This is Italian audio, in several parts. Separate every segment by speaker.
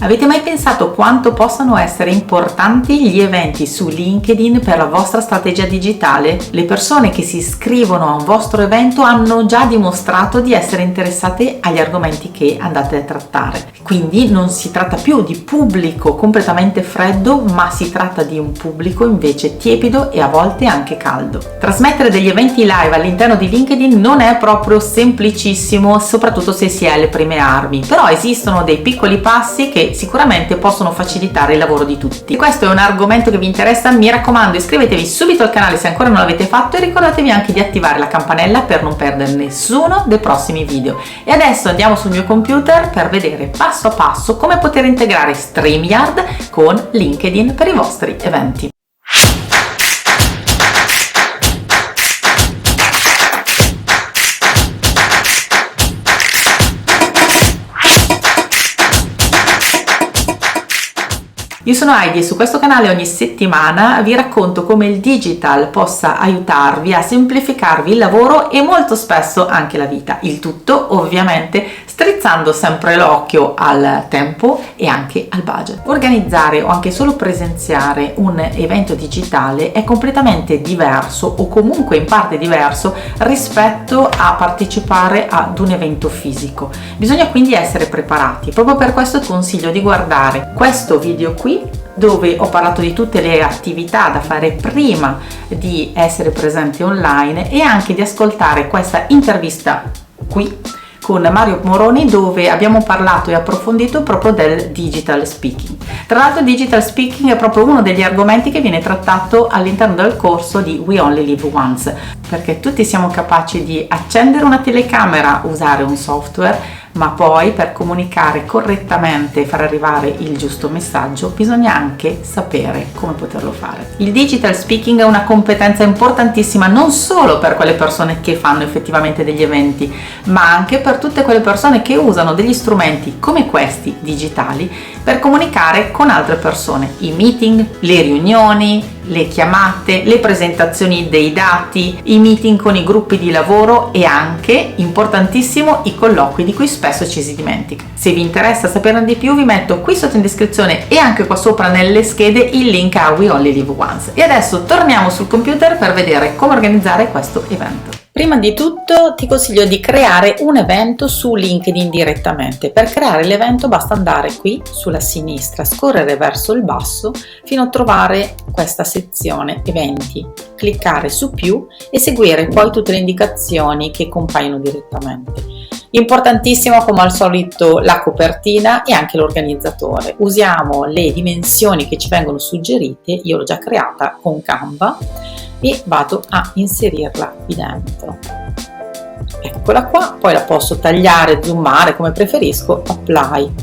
Speaker 1: Avete mai pensato quanto possano essere importanti gli eventi su LinkedIn per la vostra strategia digitale? Le persone che si iscrivono a un vostro evento hanno già dimostrato di essere interessate agli argomenti che andate a trattare. Quindi non si tratta più di pubblico completamente freddo, ma si tratta di un pubblico invece tiepido e a volte anche caldo. Trasmettere degli eventi live all'interno di LinkedIn non è proprio semplicissimo, soprattutto se si è alle prime armi, però esistono dei piccoli passi che sicuramente possono facilitare il lavoro di tutti. Se questo è un argomento che vi interessa, mi raccomando, iscrivetevi subito al canale se ancora non l'avete fatto e ricordatevi anche di attivare la campanella per non perdere nessuno dei prossimi video. E adesso andiamo sul mio computer per vedere passo a passo come poter integrare StreamYard con LinkedIn per i vostri eventi. Io sono Heidi e su questo canale ogni settimana vi racconto come il digital possa aiutarvi a semplificarvi il lavoro e molto spesso anche la vita. Il tutto ovviamente strizzando sempre l'occhio al tempo e anche al budget. Organizzare o anche solo presenziare un evento digitale è completamente diverso o comunque in parte diverso rispetto a partecipare ad un evento fisico. Bisogna quindi essere preparati. Proprio per questo consiglio di guardare questo video qui, dove ho parlato di tutte le attività da fare prima di essere presente online e anche di ascoltare questa intervista qui con Mario Moroni, dove abbiamo parlato e approfondito proprio del digital speaking. Tra l'altro, digital speaking è proprio uno degli argomenti che viene trattato all'interno del corso di We Only Live Once, perché tutti siamo capaci di accendere una telecamera, usare un software, ma poi per comunicare correttamente e far arrivare il giusto messaggio bisogna anche sapere come poterlo fare. Il digital speaking è una competenza importantissima non solo per quelle persone che fanno effettivamente degli eventi, ma anche per tutte quelle persone che usano degli strumenti come questi digitali per comunicare con altre persone, i meeting, le riunioni, le chiamate, le presentazioni dei dati, i meeting con i gruppi di lavoro e anche, importantissimo, i colloqui di cui spesso ci si dimentica. Se vi interessa saperne di più vi metto qui sotto in descrizione e anche qua sopra nelle schede il link a We Only Live Once. E adesso torniamo sul computer per vedere come organizzare questo evento. Prima di tutto ti consiglio di creare un evento su LinkedIn direttamente. Per creare l'evento basta andare qui sulla sinistra, scorrere verso il basso fino a trovare questa sezione eventi, cliccare su più e seguire poi tutte le indicazioni che compaiono direttamente. Importantissimo come al solito la copertina e anche l'organizzatore. Usiamo le dimensioni che ci vengono suggerite, io l'ho già creata con Canva e vado a inserirla qui dentro. Eccola qua, poi la posso tagliare, zoomare come preferisco, apply.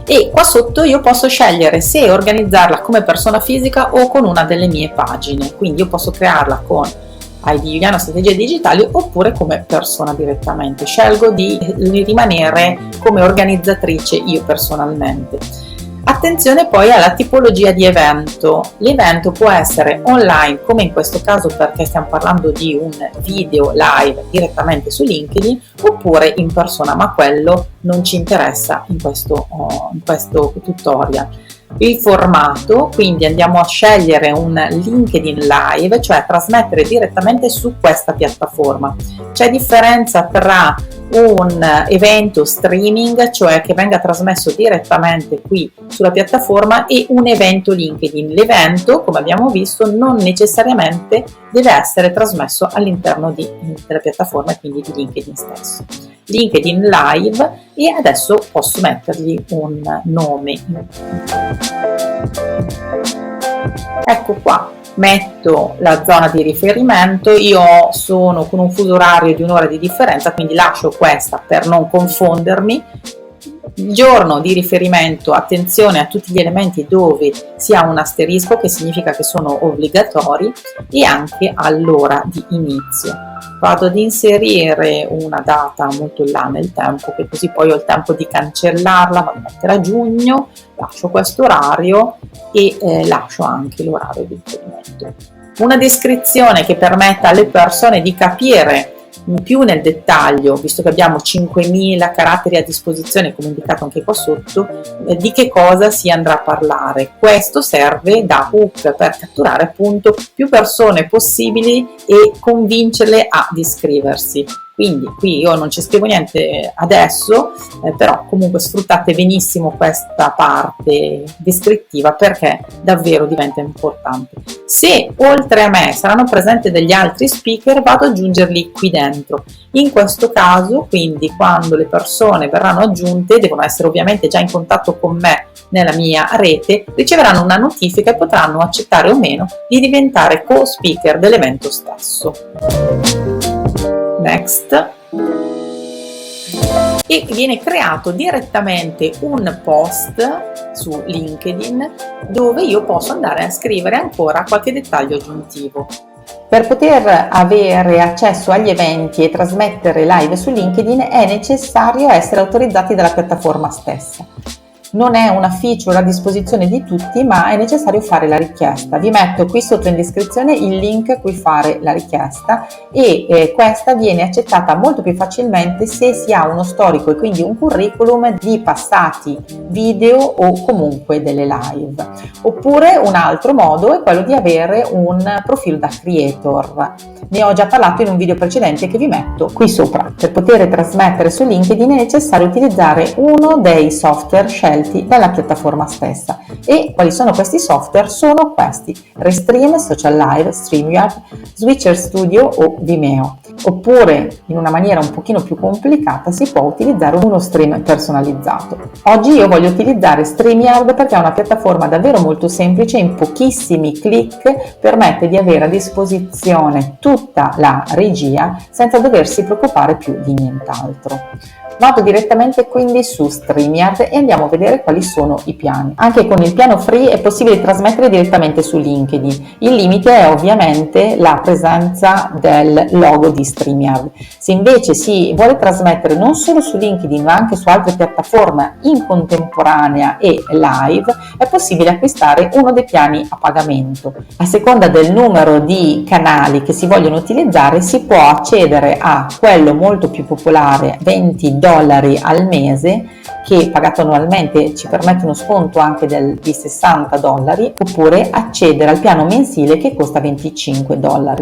Speaker 1: E qua sotto io posso scegliere se organizzarla come persona fisica o con una delle mie pagine, quindi io posso crearla con Heidi Juliano Strategie Digitali oppure come persona direttamente. Scelgo di rimanere come organizzatrice io personalmente. Attenzione poi alla tipologia di evento. L'evento può essere online, come in questo caso perché stiamo parlando di un video live direttamente su LinkedIn, oppure in persona, ma quello non ci interessa in questo tutorial. Il formato, quindi andiamo a scegliere un LinkedIn Live, cioè trasmettere direttamente su questa piattaforma. C'è differenza tra un evento streaming, cioè che venga trasmesso direttamente qui sulla piattaforma, e un evento LinkedIn. L'evento, come abbiamo visto, non necessariamente deve essere trasmesso all'interno della piattaforma e quindi di LinkedIn stesso. LinkedIn Live, e adesso posso mettergli un nome. Ecco qua, metto la zona di riferimento. Io sono con un fuso orario di un'ora di differenza, quindi lascio questa per non confondermi. Il giorno di riferimento, attenzione a tutti gli elementi dove si ha un asterisco, che significa che sono obbligatori, e anche all'ora di inizio. Vado ad inserire una data molto in là nel tempo, che così poi ho il tempo di cancellarla. Vado a mettere a giugno, lascio questo orario e lascio anche l'orario di riferimento. Una descrizione che permetta alle persone di capire più nel dettaglio, visto che abbiamo 5.000 caratteri a disposizione, come indicato anche qua sotto, di che cosa si andrà a parlare. Questo serve da hook per catturare appunto più persone possibili e convincerle ad iscriversi. Quindi qui io non ci scrivo niente adesso, però comunque sfruttate benissimo questa parte descrittiva perché davvero diventa importante. Se oltre a me saranno presenti degli altri speaker, vado ad aggiungerli qui dentro. In questo caso, quindi, quando le persone verranno aggiunte, devono essere ovviamente già in contatto con me nella mia rete, riceveranno una notifica e potranno accettare o meno di diventare co-speaker dell'evento stesso. Next. E viene creato direttamente un post su LinkedIn dove io posso andare a scrivere ancora qualche dettaglio aggiuntivo. Per poter avere accesso agli eventi e trasmettere live su LinkedIn è necessario essere autorizzati dalla piattaforma stessa. Non è una feature a disposizione di tutti, ma è necessario fare la richiesta. Vi metto qui sotto in descrizione il link a cui fare la richiesta e questa viene accettata molto più facilmente se si ha uno storico e quindi un curriculum di passati video o comunque delle live. Oppure un altro modo è quello di avere un profilo da creator. Ne ho già parlato in un video precedente che vi metto qui sopra. Per poter trasmettere su LinkedIn è necessario utilizzare uno dei software scelti dalla piattaforma stessa. E quali sono questi software? Sono questi: Restream, Social Live, StreamYard, Switcher Studio o Vimeo. Oppure, in una maniera un pochino più complicata, si può utilizzare uno stream personalizzato. Oggi io voglio utilizzare StreamYard perché è una piattaforma davvero molto semplice, in pochissimi click permette di avere a disposizione tutta la regia senza doversi preoccupare più di nient'altro. Vado direttamente quindi su StreamYard e andiamo a vedere quali sono i piani. Anche con il piano free è possibile trasmettere direttamente su LinkedIn. Il limite è ovviamente la presenza del logo di StreamYard. Se invece si vuole trasmettere non solo su LinkedIn ma anche su altre piattaforme in contemporanea e live, è possibile acquistare uno dei piani a pagamento. A seconda del numero di canali che si vogliono utilizzare si può accedere a quello molto più popolare, $20 al mese, che pagato annualmente ci permette uno sconto anche di $60, oppure accedere al piano mensile che costa $25.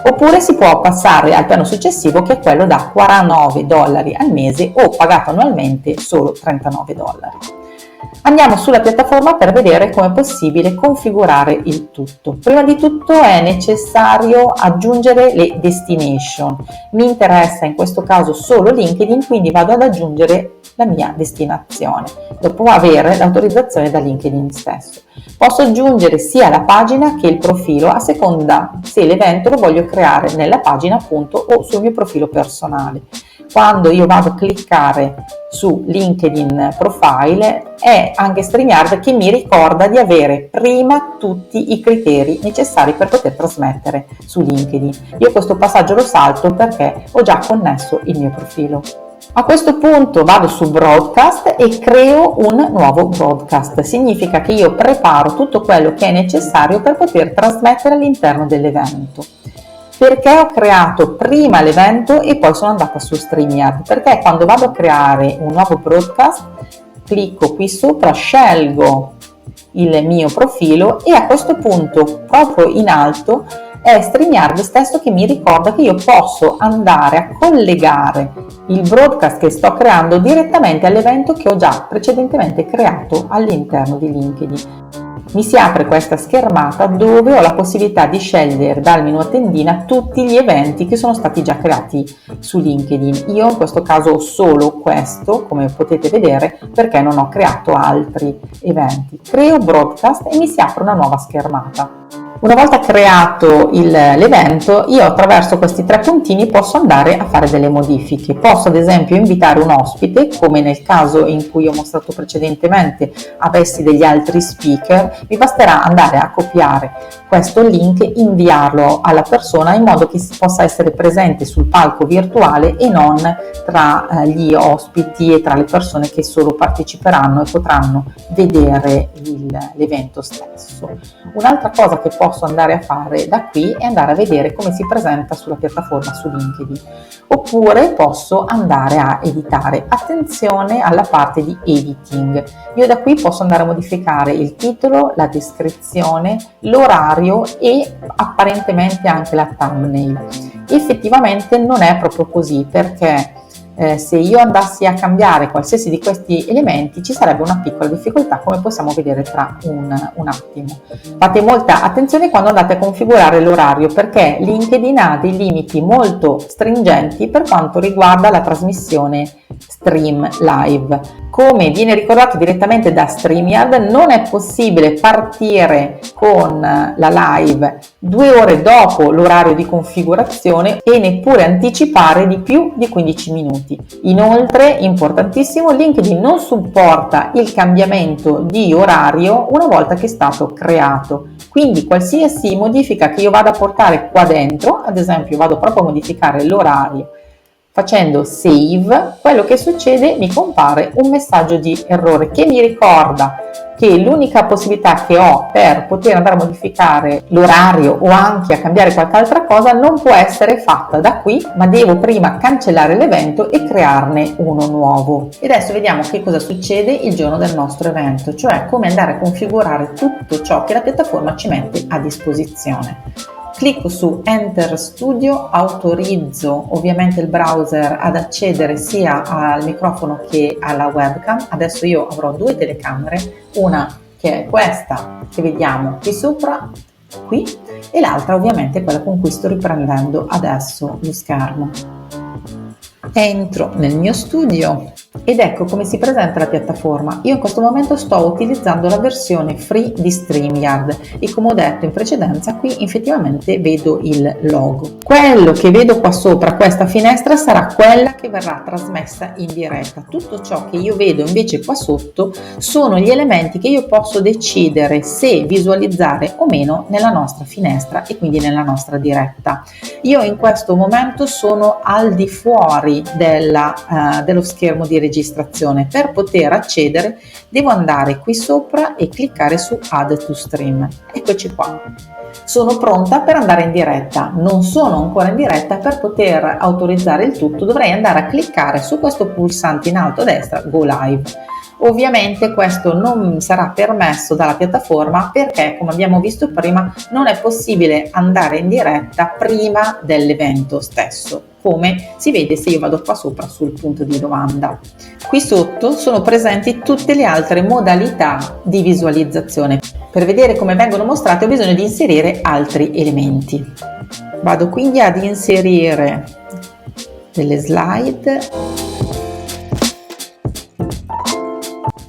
Speaker 1: Oppure si può passare al piano successivo che è quello da $49 al mese o pagato annualmente solo $39. Andiamo sulla piattaforma per vedere come è possibile configurare il tutto. Prima di tutto è necessario aggiungere le destination. Mi interessa in questo caso solo LinkedIn, quindi vado ad aggiungere la mia destinazione, dopo avere l'autorizzazione da LinkedIn stesso. Posso aggiungere sia la pagina che il profilo, a seconda se l'evento lo voglio creare nella pagina appunto o sul mio profilo personale. Quando io vado a cliccare su LinkedIn Profile è anche StreamYard che mi ricorda di avere prima tutti i criteri necessari per poter trasmettere su LinkedIn. Io questo passaggio lo salto perché ho già connesso il mio profilo. A questo punto vado su Broadcast e creo un nuovo broadcast. Significa che io preparo tutto quello che è necessario per poter trasmettere all'interno dell'evento. Perché ho creato prima l'evento e poi sono andata su StreamYard? Perché quando vado a creare un nuovo broadcast, clicco qui sopra, scelgo il mio profilo e a questo punto, proprio in alto, è StreamYard stesso che mi ricorda che io posso andare a collegare il broadcast che sto creando direttamente all'evento che ho già precedentemente creato all'interno di LinkedIn. Mi si apre questa schermata dove ho la possibilità di scegliere dal menu a tendina tutti gli eventi che sono stati già creati su LinkedIn. Io in questo caso ho solo questo, come potete vedere, perché non ho creato altri eventi. Creo broadcast e mi si apre una nuova schermata. Una volta creato l'evento, io attraverso questi tre puntini posso andare a fare delle modifiche. Posso ad esempio invitare un ospite, come nel caso in cui ho mostrato precedentemente avessi degli altri speaker. Mi basterà andare a copiare questo link, inviarlo alla persona in modo che si possa essere presente sul palco virtuale e non tra gli ospiti e tra le persone che solo parteciperanno e potranno vedere l'evento stesso. Un'altra cosa che posso posso andare a fare da qui è andare a vedere come si presenta sulla piattaforma su LinkedIn, oppure posso andare a editare. Attenzione alla parte di editing. Io da qui posso andare a modificare il titolo, la descrizione, l'orario e apparentemente anche la thumbnail. Effettivamente non è proprio così, perché se io andassi a cambiare qualsiasi di questi elementi ci sarebbe una piccola difficoltà, come possiamo vedere tra un attimo. Fate molta attenzione quando andate a configurare l'orario, perché LinkedIn ha dei limiti molto stringenti per quanto riguarda la trasmissione stream live. Come viene ricordato direttamente da StreamYard, non è possibile partire con la live 2 ore dopo l'orario di configurazione e neppure anticipare di più di 15 minuti. Inoltre, importantissimo, LinkedIn non supporta il cambiamento di orario una volta che è stato creato. Quindi qualsiasi modifica che io vada a portare qua dentro, ad esempio vado proprio a modificare l'orario, facendo save, quello che succede, mi compare un messaggio di errore che mi ricorda che l'unica possibilità che ho per poter andare a modificare l'orario o anche a cambiare qualche altra cosa non può essere fatta da qui, ma devo prima cancellare l'evento e crearne uno nuovo. E adesso vediamo che cosa succede il giorno del nostro evento, cioè come andare a configurare tutto ciò che la piattaforma ci mette a disposizione. Clicco su Enter Studio, autorizzo ovviamente il browser ad accedere sia al microfono che alla webcam. Adesso io avrò 2 telecamere, una che è questa che vediamo qui sopra, qui, e l'altra ovviamente quella con cui sto riprendendo adesso lo schermo. Entro nel mio studio ed ecco come si presenta la piattaforma. Io in questo momento sto utilizzando la versione free di StreamYard e, come ho detto in precedenza, qui effettivamente vedo il logo. Quello che vedo qua sopra questa finestra sarà quella che verrà trasmessa in diretta. Tutto ciò che io vedo invece qua sotto sono gli elementi che io posso decidere se visualizzare o meno nella nostra finestra e quindi nella nostra diretta. Io in questo momento sono al di fuori dello schermo di registrazione. Per poter accedere devo andare qui sopra e cliccare su Add to Stream. Eccoci qua. Sono pronta per andare in diretta. Non sono ancora in diretta. Per poter autorizzare il tutto dovrei andare a cliccare su questo pulsante in alto a destra, Go Live. Ovviamente questo non sarà permesso dalla piattaforma perché, come abbiamo visto prima, non è possibile andare in diretta prima dell'evento stesso, come si vede se io vado qua sopra sul punto di domanda. Qui sotto sono presenti tutte le altre modalità di visualizzazione. Per vedere come vengono mostrate ho bisogno di inserire altri elementi. Vado quindi ad inserire delle slide.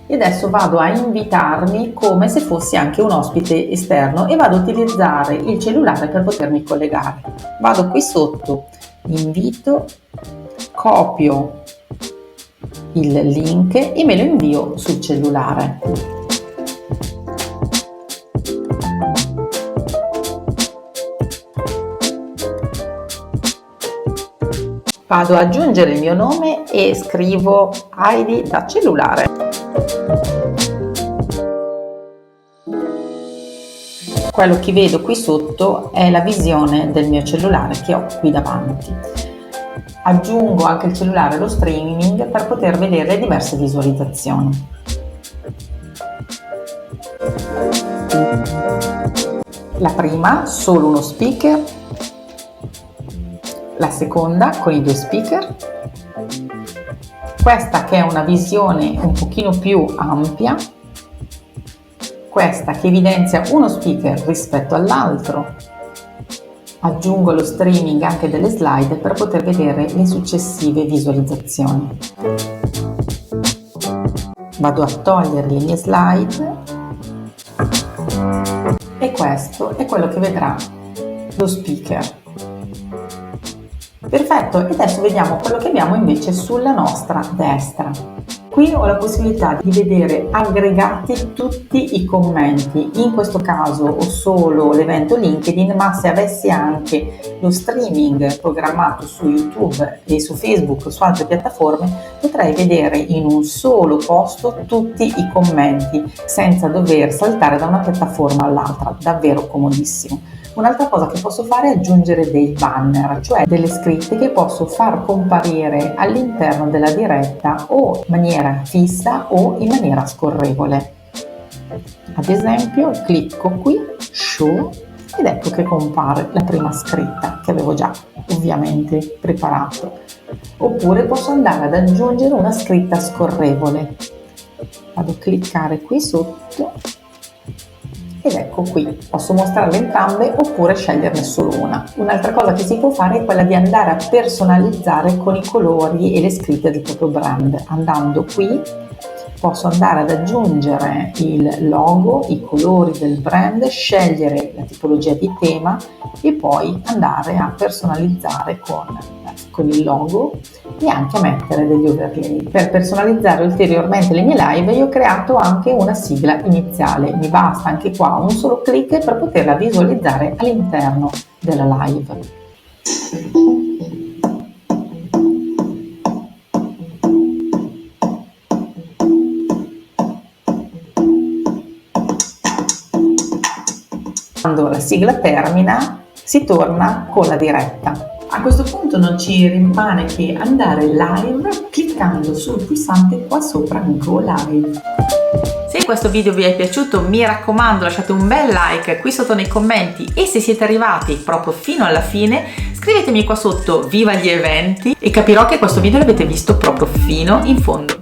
Speaker 1: E adesso vado a invitarmi come se fossi anche un ospite esterno e vado a utilizzare il cellulare per potermi collegare. Vado qui sotto, invito, copio il link e me lo invio sul cellulare. Vado ad aggiungere il mio nome e scrivo Heidi da cellulare. Quello che vedo qui sotto è la visione del mio cellulare che ho qui davanti. Aggiungo anche il cellulare allo streaming per poter vedere le diverse visualizzazioni. La prima, solo uno speaker. La seconda, con i 2 speaker. Questa che è una visione un pochino più ampia. Questa che evidenzia uno speaker rispetto all'altro. Aggiungo lo streaming anche delle slide per poter vedere le successive visualizzazioni. Vado a togliere le mie slide e questo è quello che vedrà lo speaker. Perfetto, e adesso vediamo quello che abbiamo invece sulla nostra destra. Qui ho la possibilità di vedere aggregati tutti i commenti. In questo caso ho solo l'evento LinkedIn, ma se avessi anche lo streaming programmato su YouTube e su Facebook o su altre piattaforme, potrei vedere in un solo posto tutti i commenti senza dover saltare da una piattaforma all'altra. Davvero comodissimo. Un'altra cosa che posso fare è aggiungere dei banner, cioè delle scritte che posso far comparire all'interno della diretta o in maniera fissa o in maniera scorrevole. Ad esempio clicco qui, show, ed ecco che compare la prima scritta che avevo già ovviamente preparato. Oppure posso andare ad aggiungere una scritta scorrevole. Vado a cliccare qui sotto ed ecco qui, posso mostrarle entrambe oppure sceglierne solo una. Un'altra cosa che si può fare è quella di andare a personalizzare con i colori e le scritte del proprio brand. Andando qui posso andare ad aggiungere il logo, i colori del brand, scegliere la tipologia di tema e poi andare a personalizzare con il logo e anche a mettere degli overlay. Per personalizzare ulteriormente le mie live io ho creato anche una sigla iniziale, mi basta anche qua un solo clic per poterla visualizzare all'interno della live. Quando la sigla termina si torna con la diretta. A questo punto non ci rimane che andare live cliccando sul pulsante qua sopra Go Live. Se questo video vi è piaciuto, mi raccomando, lasciate un bel like qui sotto nei commenti e se siete arrivati proprio fino alla fine scrivetemi qua sotto viva gli eventi e capirò che questo video l'avete visto proprio fino in fondo.